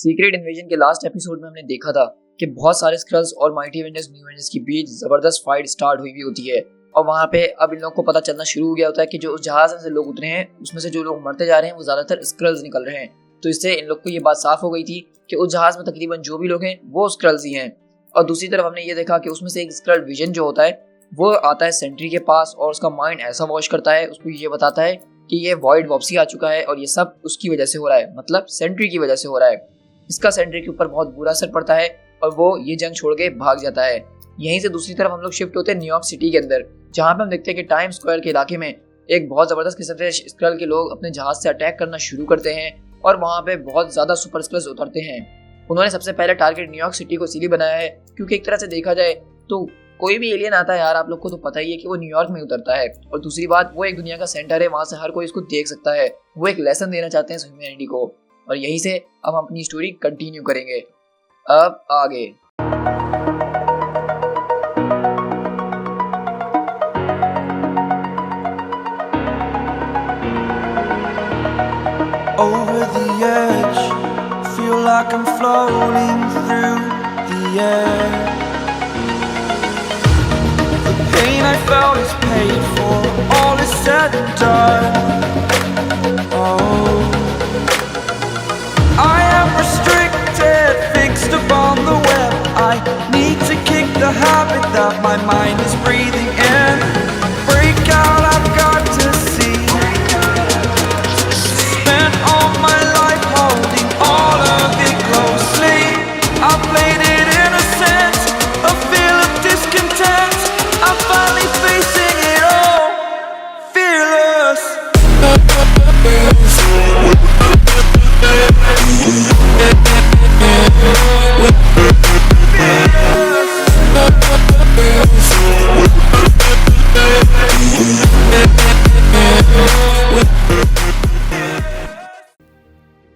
Secret invasion के last episode में हमने देखा था कि बहुत सारे स्क्रल्स और माइटी एवेंजर्स न्यू एवेंजर्स के बीच जबरदस्त फाइट स्टार्ट हुई होती है और वहाँ पे अब इन लोगों को पता चलना शुरू हो गया होता है कि जो उस जहाज में से लोग उतरे हैं उसमें से जो लोग मरते जा रहे हैं वो ज्यादातर स्क्रल्स निकल रहे हैं। तो इससे इन लोग को ये बात साफ हो गई थी कि उस जहाज में तकरीबन जो भी लोग हैं वो स्क्रल्स ही हैं। और दूसरी तरफ हमने ये देखा कि उसमें से एक स्क्रल विजन जो होता है वो आता है सेंट्री के पास और उसका माइंड ऐसा वॉश करता है, उसको ये बताता है कि ये वॉइड वापसी आ चुका है और ये सब उसकी वजह से हो रहा है, मतलब सेंट्री की वजह से हो रहा है। इसका सेंट्री के ऊपर बहुत बुरा असर पड़ता है और वो ये जंग छोड़ के भाग जाता है। यहीं से दूसरी तरफ हम लोग शिफ्ट होते हैं न्यूयॉर्क सिटी के अंदर, जहाँ पे हम देखते हैं कि टाइम स्क्वायर के इलाके में एक बहुत जबरदस्त किस्म से स्क्रल के लोग अपने जहाज से अटैक करना शुरू करते हैं और वहाँ पे बहुत ज्यादा सुपर स्क्रल्स उतरते हैं। उन्होंने सबसे पहले टारगेट न्यूयॉर्क सिटी को इसीलिए बनाया है क्योंकि एक तरह से देखा जाए तो कोई भी एलियन आता है यार, आप लोग को तो पता ही है कि वो न्यूयॉर्क में उतरता है और दूसरी बात वो एक दुनिया का सेंटर है, वहां से हर कोई इसको देख सकता है। वो एक लेसन देना चाहते हैं ह्यूमैनिटी को और यहीं से अब हम अपनी स्टोरी कंटिन्यू करेंगे। अब आगे Over the edge, feel like I'm floating through the air. The pain I felt is paid for, all is said and done. Oh, I am restricted, fixed upon the web. I need to kick the habit that my mind is breathing in. Break out, I've got to see. Spent all my life holding all of it closely. I played it innocent, a feel of discontent. I'm finally facing it all, fearless.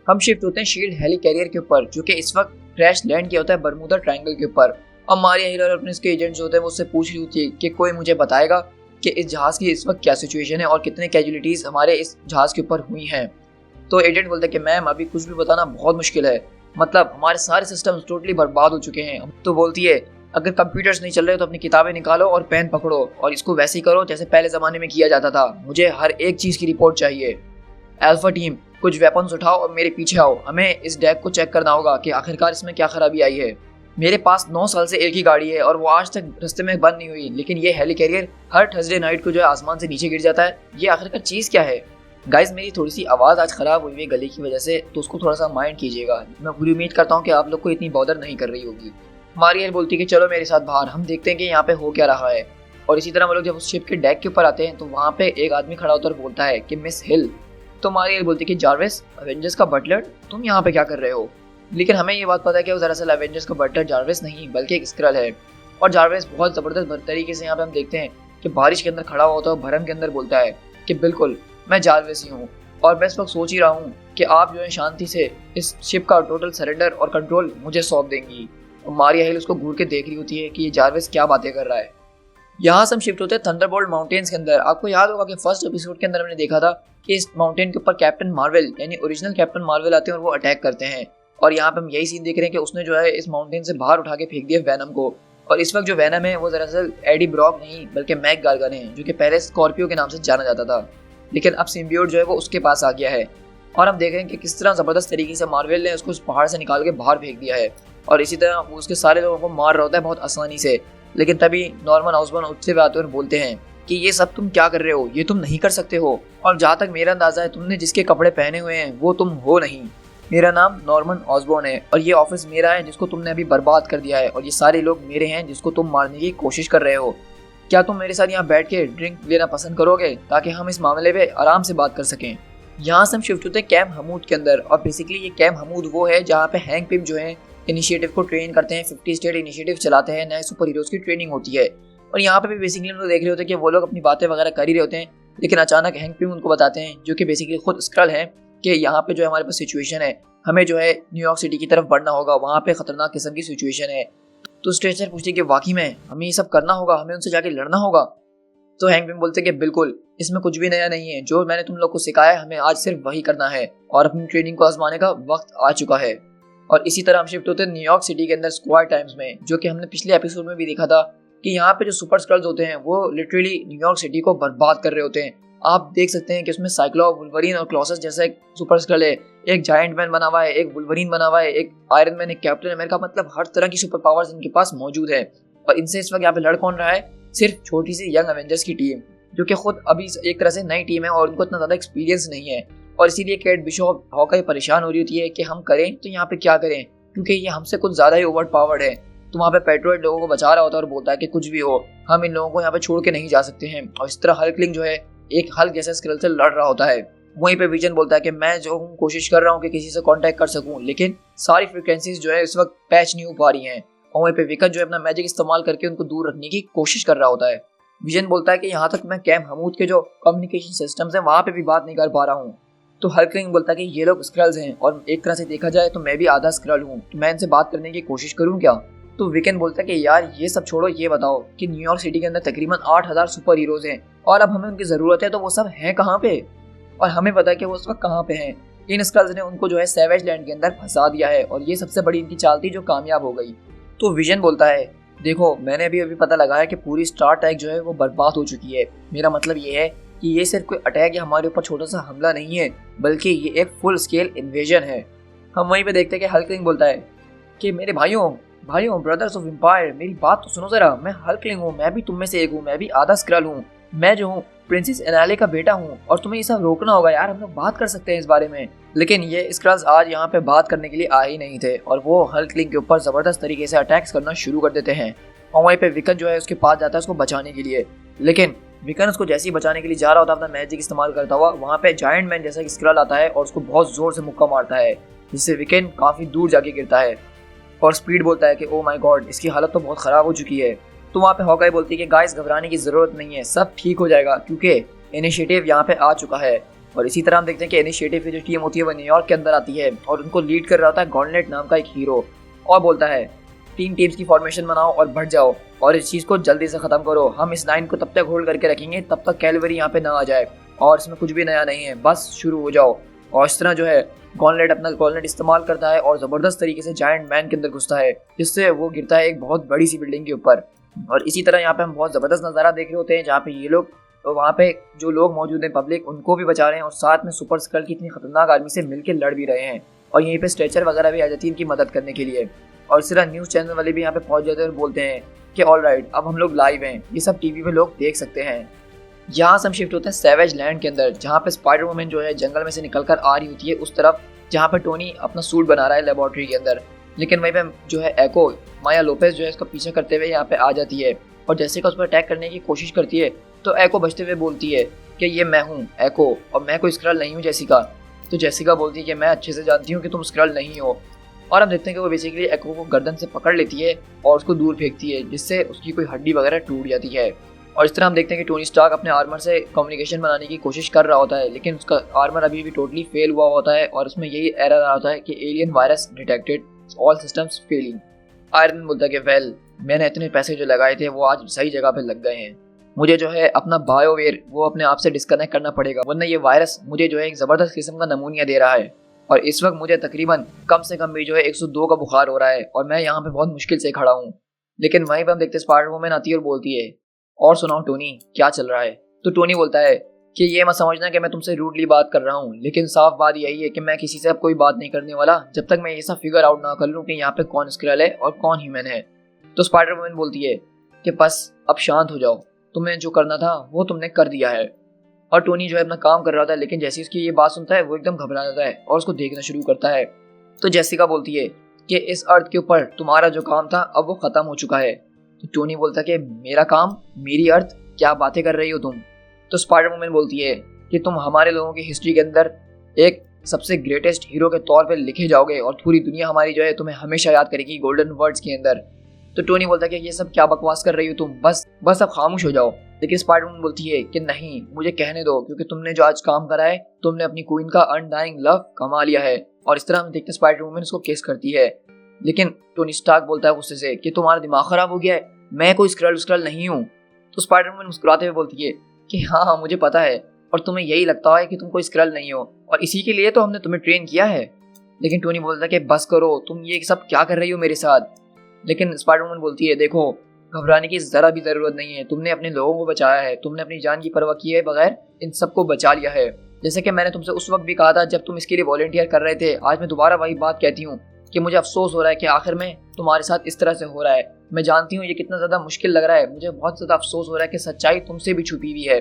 हम shift होते हैं shield heli career के ऊपर जो कि इस वक्त crash land किया होता है बरमूदा ट्रायंगल के ऊपर। अब मारिया हिल और अपने इसके एजेंट्स होते हैं वो उससे पूछ रही होती है कि कोई मुझे बताएगा कि इस जहाज की इस वक्त क्या सिचुएशन है और कितने कैजुअलिटीज हमारे इस जहाज के ऊपर हुई हैं। तो एजेंट बोलते हैं कि मैम अभी कुछ भी बताना बहुत मुश्किल है, मतलब हमारे सारे सिस्टम टोटली बर्बाद हो चुके हैं। तो बोलती है अगर कंप्यूटर्स नहीं चल रहे तो अपनी किताबें निकालो और पेन पकड़ो और इसको वैसे ही करो जैसे पहले जमाने में किया जाता था। मुझे हर एक चीज की रिपोर्ट चाहिए। अल्फा टीम कुछ वेपन्स उठाओ और मेरे पीछे आओ, हमें इस डेक को चेक करना होगा कि आखिरकार इसमें क्या खराबी आई है। मेरे पास 9 साल से एक ही गाड़ी है और वो आज तक रास्ते में बंद नहीं हुई, लेकिन ये हेली कैरियर हर थर्सडे नाइट को जो है आसमान से नीचे गिर जाता है। ये आखिरकार चीज़ क्या है? गाइज मेरी थोड़ी सी आवाज़ आज ख़राब हुई है गले की वजह से, तो उसको थोड़ा सा माइंड कीजिएगा। मैं पूरी उम्मीद करता हूँ कि आप लोग को इतनी बॉदर नहीं कर रही होगी। मारिया बोलती है कि चलो मेरे साथ बाहर, हम देखते हैं कि यहाँ पे हो क्या रहा है। और इसी तरह वो लोग जब उस शिप के डेक के ऊपर आते हैं तो वहाँ पे एक आदमी खड़ा होता है और बोलता है कि मिस हिल। तो मारिया बोलती है कि जार्विस एवेंजर्स का बटलर, तुम यहाँ पे क्या कर रहे हो? लेकिन हमें ये बात पता है कि वो दरअसल एवेंजर्स का बटलर जार्विस नहीं बल्कि एक स्क्रल है। और जार्विस बहुत ज़बरदस्त तरीके से यहाँ पे हम देखते हैं कि बारिश के अंदर खड़ा हुआ होता है और भरम के अंदर बोलता है कि बिल्कुल मैं जार्विस ही हूँ और मैं इस वक्त सोच ही रहा हूँ कि आप जो है शांति से इस शिप का टोटल सरेंडर और कंट्रोल मुझे सौंप देंगी। और मारिया हिल उसको घूर के देख रही होती है कि ये जार्विस क्या बातें कर रहा है। यहाँ से हम शिफ्ट होते हैं थंडरबोल्ट माउंटेन्स के अंदर। आपको याद होगा कि फर्स्ट एपिसोड के अंदर हमने देखा था कि इस माउंटेन के ऊपर कैप्टन मार्वल यानी ओरिजिनल कैप्टन मार्वल आते हैं और वो अटैक करते हैं। और यहाँ पे हम यही सीन देख रहे हैं कि उसने जो है इस माउंटेन से बाहर उठा के फेंक दिया वैनम को। और इस वक्त जो वैनम है वो दरअसल एडी ब्रॉक नहीं बल्कि मैक गार्गन है, जो कि पहले स्कॉर्पियो के नाम से जाना जाता था, लेकिन अब सिम्बियोट जो है वो उसके पास आ गया है। और हम देख रहे हैं कि किस तरह जबरदस्त तरीके से मार्वल ने उसको उस पहाड़ से निकाल के बाहर फेंक दिया है और इसी तरह वो उसके सारे लोगों को मार रहा होता है बहुत आसानी से। लेकिन तभी नॉर्मन ऑसबॉर्न उठते हुए आते और बोलते हैं कि ये सब तुम क्या कर रहे हो, ये तुम नहीं कर सकते हो। और जहाँ तक मेरा अंदाजा है तुमने जिसके कपड़े पहने हुए हैं वो तुम हो नहीं। मेरा नाम नॉर्मन ऑसबॉर्न है और ये ऑफिस मेरा है जिसको तुमने अभी बर्बाद कर दिया है और ये सारे लोग मेरे हैं जिसको तुम मारने की कोशिश कर रहे हो। क्या तुम मेरे साथ यहाँ बैठ के ड्रिंक लेना पसंद करोगे ताकि हम इस मामले पे आराम से बात कर सकें? यहाँ से हम शिफ्ट होते हैं कैंप हमूद के अंदर और बेसिकली ये कैंप हमूद वो है जहाँ पे हैंक पिम जो है इनिशिएटिव को ट्रेन करते हैं। 50 स्टेट इनिशिएटिव चलाते हैं, नए सुपर हीरोज की ट्रेनिंग होती है। और यहाँ पे भी बेसिकली हम लोग देख रहे होते हैं कि वो लोग अपनी बातें वगैरह कर ही रहे होते हैं, लेकिन अचानक हैंक पिम उनको बताते हैं जो कि बेसिकली खुद स्क्रल है कि यहाँ पे जो है हमारे पास सिचुएशन है, हमें जो है न्यूयॉर्क सिटी की तरफ बढ़ना होगा, वहाँ पे खतरनाक किस्म की सिचुएशन है। तो स्ट्रेचर पूछते कि वाकई में हमें ये सब करना होगा, हमें उनसे जाके लड़ना होगा? तो हैंक पिम बोलते कि बिल्कुल, इसमें कुछ भी नया नहीं है, जो मैंने तुम लोग को सिखाया हमें आज सिर्फ वही करना है और अपनी ट्रेनिंग को आजमाने का वक्त आ चुका है। और इसी तरह हम शिफ्ट होते हैं न्यूयॉर्क सिटी के अंदर स्क्वायर टाइम्स में, जो कि हमने पिछले एपिसोड में भी देखा था कि यहाँ पे जो सुपर स्क्रल्स होते हैं वो लिटरली न्यूयॉर्क सिटी को बर्बाद कर रहे होते हैं। आप देख सकते हैं कि उसमें साइक्लॉप, वुल्वरीन और क्लॉसस जैसा एक सुपर स्क्रल है, एक जायंट मैन बना हुआ है, एक वुल्वरीन बना हुआ है, एक आयरन मैन, एक कैप्टन अमेरिका, मतलब हर तरह की सुपर पावर्स इनके पास मौजूद है। और इनसे इस वक्त यहाँ पे लड़ कौन रहा है? सिर्फ छोटी सी यंग एवेंजर्स की टीम, जो कि खुद अभी एक तरह से नई टीम है और उनको इतना ज़्यादा एक्सपीरियंस नहीं है। और इसीलिए केट बिशॉप हॉकाई परेशान हो रही होती है कि हम करें तो यहाँ पे क्या करें, क्योंकि ये हमसे कुछ ज़्यादा ही ओवर पावर्ड है। तो वहाँ पे पेट्रोइड लोगों को बचा रहा होता है और बोलता है कि कुछ भी हो, हम इन लोगों को यहाँ पे छोड़ के नहीं जा सकते हैं। और इस तरह हल्कलिंग जो है एक हल्क जैसे स्क्रल से लड़ रहा होता है। वहीं पे विजन बोलता है कि मैं जो हूँ कोशिश कर रहा हूँ कि किसी से कांटेक्ट कर सकूँ, लेकिन सारी फ्रीक्वेंसीज जो है इस वक्त पैच नहीं हो पा रही हैं। और वहीं पे विकन जो है अपना मैजिक इस्तेमाल करके उनको दूर रखने की कोशिश कर रहा होता है। विजन बोलता है कि यहाँ तक मैं कैम्प हमूद के जो कम्युनिकेशन सिस्टम्स हैं वहाँ पे भी बात नहीं कर पा रहा हूँ। तो हल्कलिंग बोलता है कि ये लोग स्क्रल्स हैं और एक तरह से देखा जाए तो मैं भी आधा स्क्रल हूँ, तो मैं इनसे बात करने की कोशिश करूँ क्या? तो विकन बोलता है कि यार ये सब छोड़ो, ये बताओ कि न्यूयॉर्क सिटी के अंदर तकरीबन 8000 सुपर हीरोज हैं और अब हमें उनकी ज़रूरत है, तो वो सब हैं कहाँ पे? और हमें पता है कि वो उस वक्त कहाँ पे हैं। इन स्क्रल्स ने उनको जो है सैवेज लैंड के अंदर फंसा दिया है और ये सबसे बड़ी इनकी चाल थी जो कामयाब हो गई। तो विजन बोलता है देखो मैंने अभी पता लगाया कि पूरी स्टार ट्रैक जो है वो बर्बाद हो चुकी है। मेरा मतलब ये है कि ये सिर्फ कोई अटैक या हमारे ऊपर छोटा सा हमला नहीं है, बल्कि ये एक फुल स्केल इन्वेजन है। हम वहीं पे देखते हैं कि हल्कलिंग बोलता है कि मेरे भाइयों ब्रदर्स ऑफ एम्पायर, मेरी बात तो सुनो जरा, मैं हल्कलिंग हूँ, मैं भी तुम में से एक हूँ, मैं भी आधा स्क्रल हूँ, मैं जो हूँ प्रिंसेस एनाले का बेटा हूँ और तुम्हें ये सब रोकना होगा यार, हम लोग बात कर सकते हैं इस बारे में। लेकिन ये स्क्रल्स आज यहाँ पे बात करने के लिए आए ही नहीं थे और वो हल्कलिंग के ऊपर जबरदस्त तरीके से अटैक्स करना शुरू कर देते हैं। और वहीं पे विकन जो है उसके पास जाता है उसको बचाने के लिए, लेकिन विकन उसको जैसे ही बचाने के लिए जा रहा होता है अपना मैजिक इस्तेमाल करता हुआ, वहाँ पे जायंट मैन जैसा स्क्रल आता है और उसको बहुत जोर से मुक्का मारता है, जिससे विकन काफी दूर जाके गिरता है। और स्पीड बोलता है कि ओ माय गॉड, इसकी हालत तो बहुत खराब हो चुकी है। तो वहाँ पे हॉकाई बोलती है कि गाइस घबराने की जरूरत नहीं है, सब ठीक हो जाएगा क्योंकि इनिशिएटिव यहाँ पे आ चुका है। और इसी तरह हम देखते हैं कि इनिशिएटिव की जो टीम होती है वो न्यूयॉर्क के अंदर आती है और उनको लीड कर रहा होता है गॉन्टलेट नाम का एक हीरो, और बोलता है 3 टीम्स की फॉर्मेशन बनाओ और बढ़ जाओ और इस चीज़ को जल्दी से ख़त्म करो। हम इस लाइन को तब तक होल्ड करके रखेंगे तब तक कैलवरी यहाँ पे ना आ जाए और इसमें कुछ भी नया नहीं है, बस शुरू हो जाओ। और इस तरह जो है गॉन्टलेट अपना गॉन्टलेट इस्तेमाल करता है और ज़बरदस्त तरीके से जायंट मैन के अंदर घुसता है, जिससे वो गिरता है एक बहुत बड़ी सी बिल्डिंग के ऊपर। और इसी तरह यहाँ पे हम बहुत ज़बरदस्त नज़ारा देख रहे होते हैं जहाँ पे ये लोग तो वहाँ पे जो लोग मौजूद हैं पब्लिक उनको भी बचा रहे हैं और साथ में सुपर स्क्रल की इतनी खतरनाक आर्मी से मिलकर लड़ भी रहे हैं। और यहीं पे स्ट्रेचर वगैरह भी आ जाती है इनकी मदद करने के लिए। और इस तरह न्यूज़ चैनल वाले भी यहाँ पे पहुँच जाते हैं और बोलते हैं कि ऑल राइट, अब हम लोग लाइव हैं, ये सब टीवी पे लोग देख सकते हैं। यहाँ से हम शिफ्ट होते हैं सैवेज लैंड के अंदर, जहाँ पे स्पाइडर वुमन जो है जंगल में से निकल कर आ रही होती है उस तरफ जहाँ पे टोनी अपना सूट बना रहा है लेबोरेटरी के अंदर। लेकिन वहीं पे जो है एको माया लोपेज जो है इसका पीछा करते हुए यहाँ पे आ जाती है और जेसिका उस पर अटैक करने की कोशिश करती है। तो एको बचते हुए बोलती है कि ये मैं हूँ एको और मैं कोई स्क्रल नहीं हूँ जेसिका। तो जेसिका बोलती है कि मैं अच्छे से जानती हूँ कि तुम स्क्रल नहीं हो। और हम देखते हैं कि वो बेसिकली एको को गर्दन से पकड़ लेती है और उसको दूर फेंकती है, जिससे उसकी कोई हड्डी वगैरह टूट जाती है। और इस तरह हम देखते हैं कि टोनी स्टार्क अपने आर्मर से कम्युनिकेशन बनाने की कोशिश कर रहा होता है, लेकिन उसका आर्मर अभी भी टोटली फेल हुआ होता है और उसमें यही एरर आ होता है कि alien virus detected, all systems failing. Iron man बोलता है कि वेल, मैंने इतने पैसे जो लगाए थे वो आज सही जगह पे लग गए हैं, मुझे जो है अपना बायोवेयर वो अपने आप से डिस्कनेक्ट करना पड़ेगा, वरना ये वायरस मुझे जो है एक ज़बरदस्त किस्म का नमूनिया दे रहा है। और इस वक्त मुझे तकरीबन कम से कम भी जो है 102 का बुखार हो रहा है और मैं यहाँ पे बहुत मुश्किल से खड़ा हूँ। लेकिन वहीं पर हम देखते हैं स्पाइडर वुमन आती है और बोलती है और सुनाओ टोनी, क्या चल रहा है? तो टोनी बोलता है कि ये मत समझना कि मैं तुमसे रूडली बात कर रहा हूँ, लेकिन साफ बात यही है कि मैं किसी से अब कोई बात नहीं करने वाला जब तक मैं ये सब फिगर आउट ना कर लूँ कि यहाँ पे कौन स्क्रल है और कौन ह्यूमन है। तो स्पाइडर वुमन बोलती है कि बस अब शांत हो जाओ, तुम्हें जो करना था वो तुमने कर दिया है। और टोनी जो है अपना काम कर रहा था, लेकिन जैसे उसकी ये बात सुनता है वो एकदम घबरा जाता है और उसको देखना शुरू करता है। तो जेसिका बोलती है कि इस अर्थ के ऊपर तुम्हारा जो काम था अब वो ख़त्म हो चुका है। तो टोनी बोलता है कि मेरा काम, मेरी अर्थ, क्या बातें कर रही हो तुम? तो स्पाइडर वुमन बोलती है कि तुम हमारे लोगों की हिस्ट्री के अंदर एक सबसे ग्रेटेस्ट हीरो के तौर पे लिखे जाओगे और पूरी दुनिया हमारी जो है तुम्हें हमेशा याद करेगी गोल्डन वर्ड्स के अंदर। तो टोनी बोलता है कि ये सब क्या बकवास कर रही हो तुम, बस अब खामोश हो जाओ। लेकिन स्पाइडर वुमन बोलती है कि नहीं, मुझे कहने दो, क्योंकि तुमने जो आज काम करा है तुमने अपनी क्वीन का अनडाइंग लव कमा लिया है। और इस तरह हम देखते हैं स्पाइडर वुमन उसको किस करती है। लेकिन टोनी स्टार्क बोलता है गुस्से से कि तुम्हारा दिमाग खराब हो गया है, मैं कोई स्क्रल नहीं हूँ। तो स्पाइडर वुमन मुस्कुराते हुए बोलती है कि हाँ मुझे पता है, और तुम्हें यही लगता है कि तुम कोई स्क्रल नहीं हो और इसी के लिए तो हमने तुम्हें ट्रेन किया है। लेकिन टोनी बोलता है कि बस करो, तुम ये सब क्या कर रही हो मेरे साथ। लेकिन स्पाइडर-वुमन बोलती है देखो, घबराने की ज़रा भी ज़रूरत नहीं है, तुमने अपने लोगों को बचाया है, तुमने अपनी जान की परवाह किए बगैर इन सबको बचा लिया है। जैसे कि मैंने तुमसे उस वक्त भी कहा था जब तुम इसके लिए वॉलंटियर कर रहे थे, आज मैं दोबारा वही बात कहती हूँ कि मुझे अफसोस हो रहा है कि आखिर में तुम्हारे साथ इस तरह से हो रहा है। मैं जानती हूँ ये कितना ज़्यादा मुश्किल लग रहा है, मुझे बहुत ज़्यादा अफसोस हो रहा है कि सच्चाई तुमसे भी छुपी हुई है।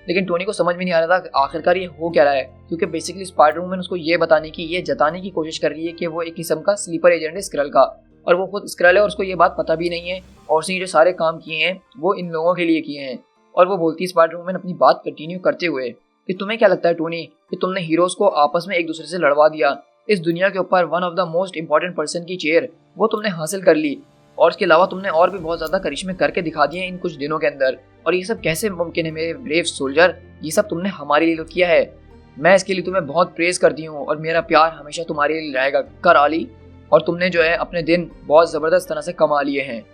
लेकिन टोनी को समझ में नहीं आ रहा था कि आखिरकार ये हो क्या रहा है, क्योंकि बेसिकली स्पाइडर-वुमन उसको ये बताने की, ये जताने की कोशिश कर रही है कि वो एक किस्म का स्लीपर एजेंट है स्क्रल का, और वो खुद स्क्रल है और उसको ये बात पता भी नहीं है, और उसने जो सारे काम किए हैं वो इन लोगों के लिए किए हैं। और वो बोलती है स्पाइडर-वुमन अपनी बात कंटिन्यू करते हुए कि तुम्हें क्या लगता है टोनी कि तुमने हीरोज को आपस में एक दूसरे से लड़वा दिया, इस दुनिया के ऊपर one of the most important person की चेयर वो तुमने हासिल कर ली, और इसके अलावा तुमने और भी बहुत ज़्यादा करिश्मे करके दिखा दिए इन कुछ दिनों के अंदर। और ये सब कैसे मुमकिन है मेरे ब्रेव सोल्जर, ये सब तुमने हमारे लिए किया है, मैं इसके लिए तुम्हें बहुत प्रेज करती हूँ और मेरा प्यार हमेशा तुम्हारे लिए रहेगा कर आली। और तुमने जो है अपने दिन बहुत ज़बरदस्त तरह से कमा लिए हैं।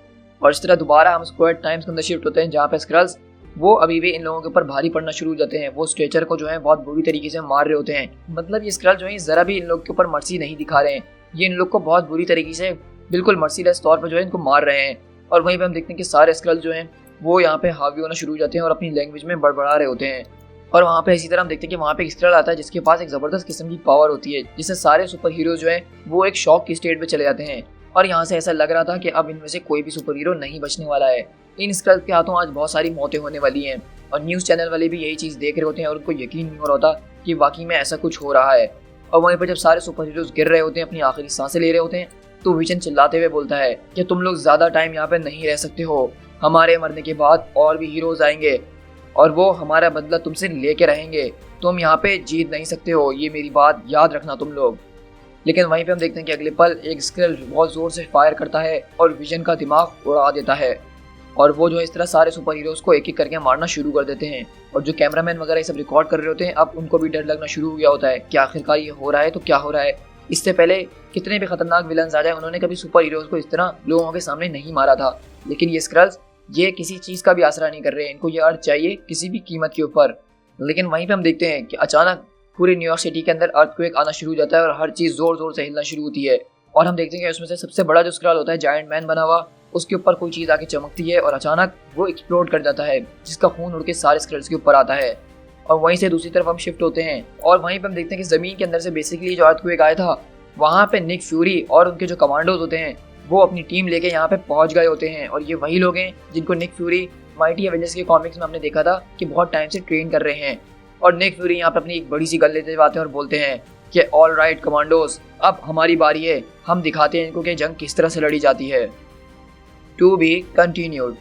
और इस तरह दोबारा हम स्क्वाड टाइम्स के अंदर शिफ्ट होते हैं, जहाँ पे स्क्रल्स वो अभी भी इन लोगों के ऊपर भारी पड़ना शुरू हो जाते हैं। वो स्ट्रेचर को जो है बहुत बुरी तरीके से मार रहे होते हैं, मतलब ये स्क्रल जो है ज़रा भी इन लोग के ऊपर मर्सी नहीं दिखा रहे हैं, ये इन लोग को बहुत बुरी तरीके से बिल्कुल मर्सीलेस तौर पर जो है इनको मार रहे हैं। और वहीं पे हम देखते हैं कि सारे स्क्रल जो हैं वो यहाँ पे हावी होना शुरू हो जाते हैं और अपनी लैंग्वेज में बड़बड़ा रहे होते हैं। और वहाँ पे इसी तरह हम देखते हैं कि वहाँ पे एक स्क्रल आता है जिसके पास एक ज़बरदस्त किस्म की पावर होती है, जिससे सारे सुपर हीरो जो है वो एक शॉक की स्टेट में चले जाते हैं। और यहाँ से ऐसा लग रहा था कि अब इनमें से कोई भी सुपर हीरो नहीं बचने वाला है, इन स्क्रल के हाथों आज बहुत सारी मौतें होने वाली हैं। और न्यूज़ चैनल वाले भी यही चीज़ देख रहे होते हैं और उनको यकीन नहीं हो रहा होता कि वाकई में ऐसा कुछ हो रहा है। और वहीं पर जब सारे सुपर हीरोज गिर रहे होते हैं, अपनी आखिरी सांसें ले रहे होते हैं, तो विजन चिल्लाते हुए बोलता है कि तुम लोग ज़्यादा टाइम यहाँ पे नहीं रह सकते हो, हमारे मरने के बाद और भी हीरोज आएंगे और वो हमारा बदला तुमसे लेके रहेंगे, तुम यहाँ पे जीत नहीं सकते हो, ये मेरी बात याद रखना तुम लोग। लेकिन वहीं पे हम देखते हैं कि अगले पल एक स्क्रल बहुत ज़ोर से फायर करता है और विजन का दिमाग उड़ा देता है, और वो जो है इस तरह सारे सुपर हीरोज़ को एक एक करके मारना शुरू कर देते हैं। और जो कैमरामैन वगैरह ये सब रिकॉर्ड कर रहे होते हैं, अब उनको भी डर लगना शुरू हो गया होता है कि आखिरकार ये हो रहा है तो क्या हो रहा है। इससे पहले कितने भी खतरनाक विलन्स आ जाए, उन्होंने कभी सुपर हीरोज़ को इस तरह लोगों के सामने नहीं मारा था। लेकिन ये स्क्रल्स ये किसी चीज़ का भी आसरा नहीं कर रहे हैं, इनको ये अर्थ चाहिए किसी भी कीमत के ऊपर। लेकिन वहीं पे हम देखते हैं कि अचानक पूरे न्यूयॉर्क सिटी के अंदर अर्थक्वेक आना शुरू हो जाता है और हर चीज़ ज़ोर ज़ोर से हिलना शुरू होती है। और हम देखते हैं कि उसमें से सबसे बड़ा जो स्क्रल होता है जायंट मैन बना हुआ, उसके ऊपर कोई चीज़ आके चमकती है और अचानक वो एक्सप्लोड कर जाता है, जिसका खून उड़ के सारे स्क्रल्स के ऊपर आता है। और वहीं से दूसरी तरफ हम शिफ्ट होते हैं और वहीं पर हम देखते हैं कि ज़मीन के अंदर से बेसिकली जो अर्थक्वेक आया था, वहाँ पे निक फ्यूरी और उनके जो कमांडोज होते हैं वो अपनी टीम लेके यहाँ पे पहुँच गए होते हैं। और ये वही लोग हैं जिनको निक फ्यूरी माइटी एवेंजर्स के कॉमिक्स में हमने देखा था कि बहुत टाइम से ट्रेन कर रहे हैं। और निक फ्यूरी यहाँ पे अपनी एक बड़ी सी गन लेते हुए आते हैं और बोलते हैं कि ऑल राइट कमांडोज, अब हमारी बारी है, हम दिखाते हैं इनको कि जंग किस तरह से लड़ी जाती है। To be continued.